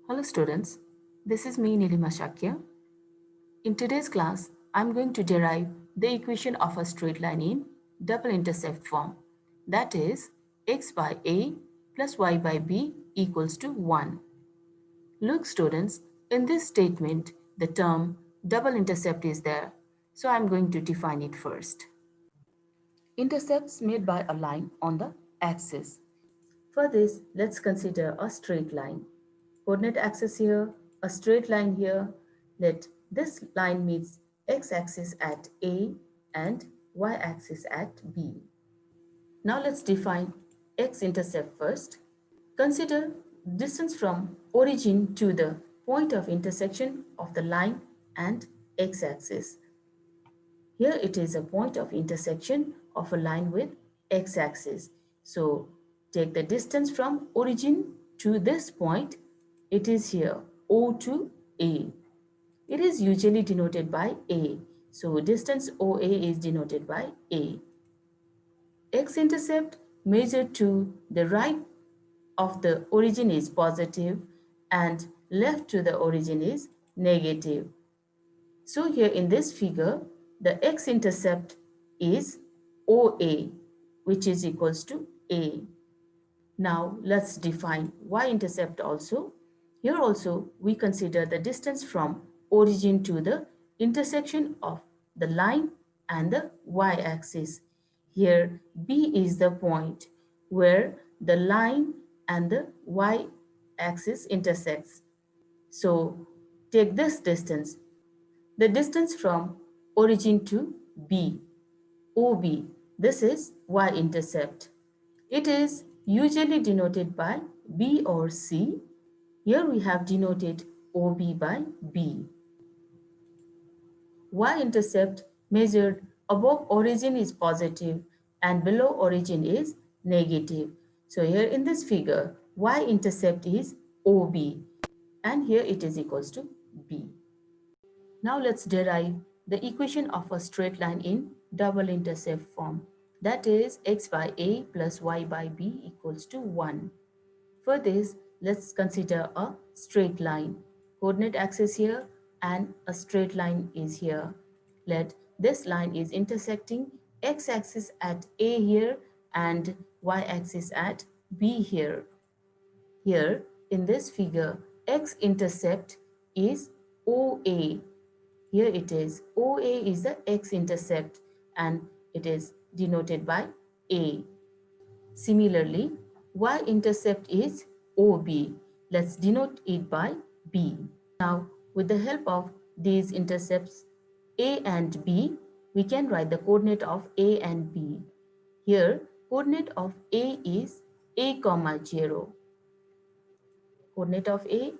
Hello students, this is me Nilima Shakya. In today's class, I'm going to derive the equation of a straight line in double intercept form. That is, x by a plus y by b equals to 1. Look students, in this statement, the term double intercept is there. So I'm going to define it first. Intercepts made by a line on the axis. For this, let's consider a straight line. Coordinate axis here, a straight line here. Let this line meets x-axis at A and y-axis at B. Now let's define x-intercept first. Consider distance from origin to the point of intersection of the line and x-axis. Here it is a point of intersection of a line with x-axis. So take the distance from origin to this point. It is here O to A. It is usually denoted by A. So distance OA is denoted by A. X-intercept measured to the right of the origin is positive and left to the origin is negative. So here in this figure, the x-intercept is OA, which is equals to A. Now let's define y-intercept also. Here also we consider the distance from origin to the intersection of the line and the y-axis. Here B is the point where the line and the y-axis intersects. So take this distance. The distance from origin to B, OB, this is y-intercept. It is usually denoted by B or C. Here we have denoted OB by B. Y-intercept measured above origin is positive and below origin is negative. So here in this figure, y-intercept is OB and here it is equals to B. Now let's derive the equation of a straight line in double intercept form. That is x by a plus y by b equals to 1. For this, let's consider a straight line. Coordinate axis here and a straight line is here. Let this line is intersecting x-axis at a here and y-axis at b here. Here in this figure, x-intercept is OA. Here it is. OA is the x-intercept and it is denoted by A. Similarly, y-intercept is OB. Let's denote it by B. Now, with the help of these intercepts A and B, we can write the coordinate of A and B. Here, coordinate of A is A, 0. Coordinate of A,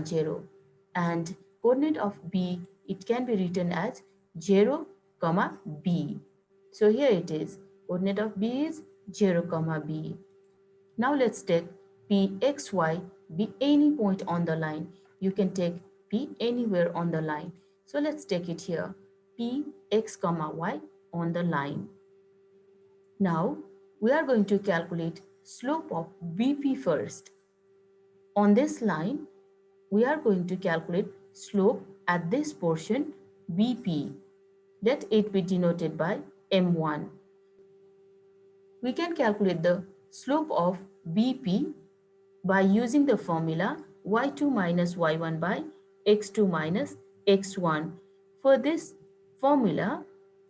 0. And coordinate of B, it can be written as 0, B. So here it is. Coordinate of B is 0, B. Now let's take P, X, Y, be any point on the line. You can take P anywhere on the line. So let's take it here. P, X, Y on the line. Now we are going to calculate slope of BP first. On this line, we are going to calculate slope at this portion BP. Let it be denoted by M1. We can calculate the slope of BP by using the formula y2 minus y1 by x2 minus x1. For this formula,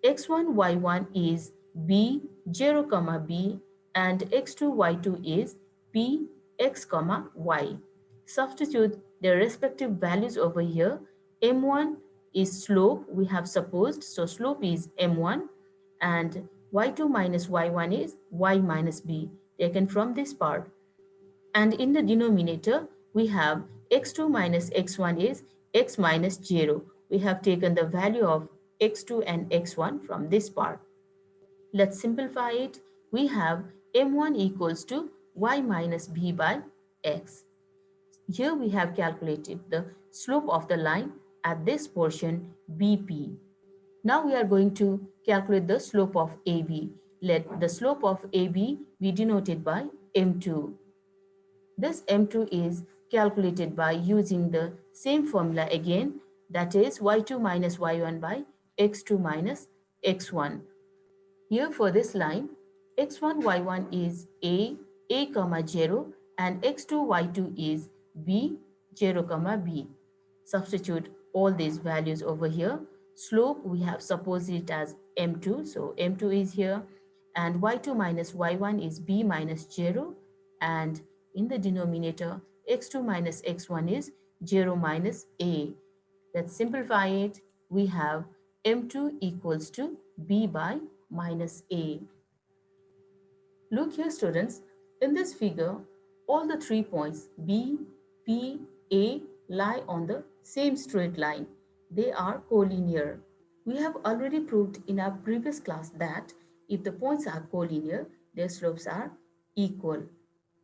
x1 y1 is b 0, b and x2 y2 is p x, y. Substitute their respective values over here. M1 is slope, we have supposed, so slope is M1 and y2 minus y1 is y minus b taken from this part. And in the denominator, we have x2 minus x1 is x minus 0. We have taken the value of x2 and x1 from this part. Let's simplify it. We have m1 equals to y minus b by x. Here we have calculated the slope of the line at this portion BP. Now we are going to calculate the slope of AB. Let the slope of AB be denoted by M2. This M2 is calculated by using the same formula again, that is y2 minus y1 by x2 minus x1. Here for this line, x1, y1 is a comma 0 and x2, y2 is b, 0 comma b. Substitute all these values over here. Slope, we have supposed it as m2, so m2 is here, and y2 minus y1 is b minus 0, and in the denominator, x2 minus x1 is 0 minus a. Let's simplify it. We have m2 equals to b by minus a. Look here, students. In this figure, all the 3 points B, P, A lie on the same straight line. They are collinear. We have already proved in our previous class that if the points are collinear, their slopes are equal,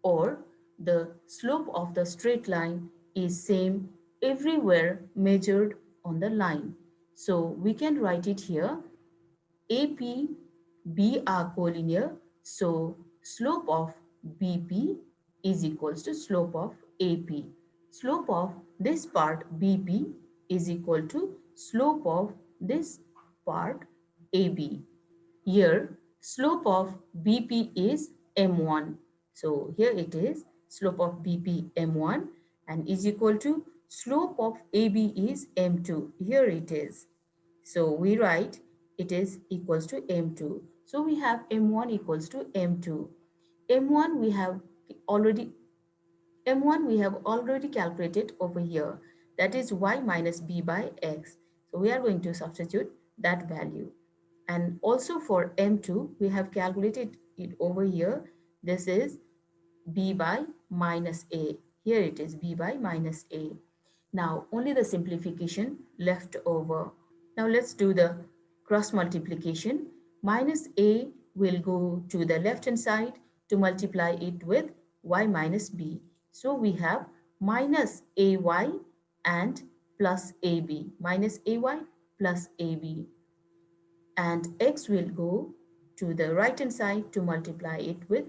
or the slope of the straight line is same everywhere measured on the line. So we can write it here. AP, B are collinear, so slope of BP is equals to slope of AP. Slope of this part BP is equal to slope of this part AB. Here, slope of BP is M1. So here it is, slope of BP M1 and is equal to slope of AB is M2. Here it is. So we write it is equals to M2. So we have M1 equals to M2. M1 we have already M1 we have already calculated over here. That is y minus b by x. So we are going to substitute that value. And also for M2 we have calculated it over here. This is b by minus a. Here it is b by minus a. Now only the simplification left over. Now let's do the cross multiplication. Minus a will go to the left hand side to multiply it with y minus b. So we have minus ay and plus ab. Minus ay plus ab. And x will go to the right hand side to multiply it with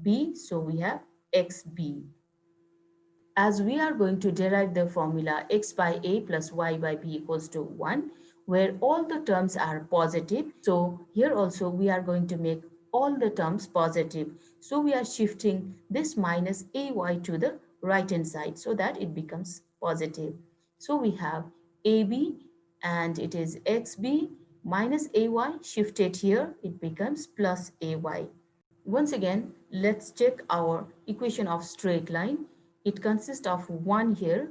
b. So we have xb. As we are going to derive the formula x by a plus y by b equals to 1, where all the terms are positive. So here also we are going to make all the terms positive. So we are shifting this minus ay to the right hand side so that it becomes positive. So we have ab and it is xb minus ay shifted here, it becomes plus ay. Once again, let's check our equation of straight line. It consists of 1 here.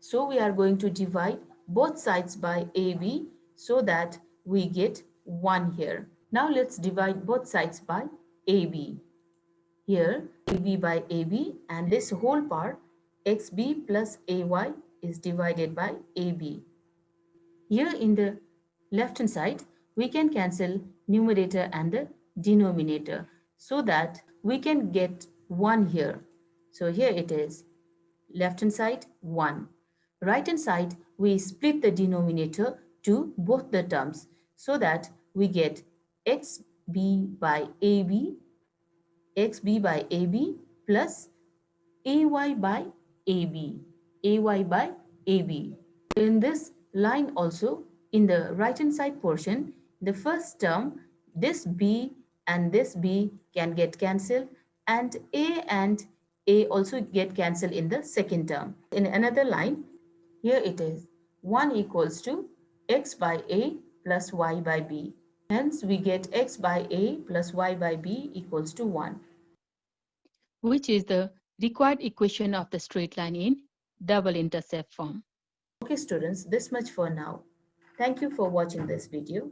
So we are going to divide both sides by AB so that we get 1 here. Now let's divide both sides by AB. Here AB by AB and this whole part XB plus AY is divided by AB. Here in the left hand side, we can cancel numerator and the denominator so that we can get 1 here. So here it is, left hand side 1. Right hand side, we split the denominator to both the terms so that we get xb by ab, xb by ab plus ay by ab, ay by ab. In this line also, in the right hand side portion, the first term, this b and this b can get cancelled and a also get cancelled in the second term. In another line, here it is 1 equals to x by a plus y by b. Hence we get x by a plus y by b equals to 1, which is the required equation of the straight line in double intercept form. Okay students, this much for now. Thank you for watching this video.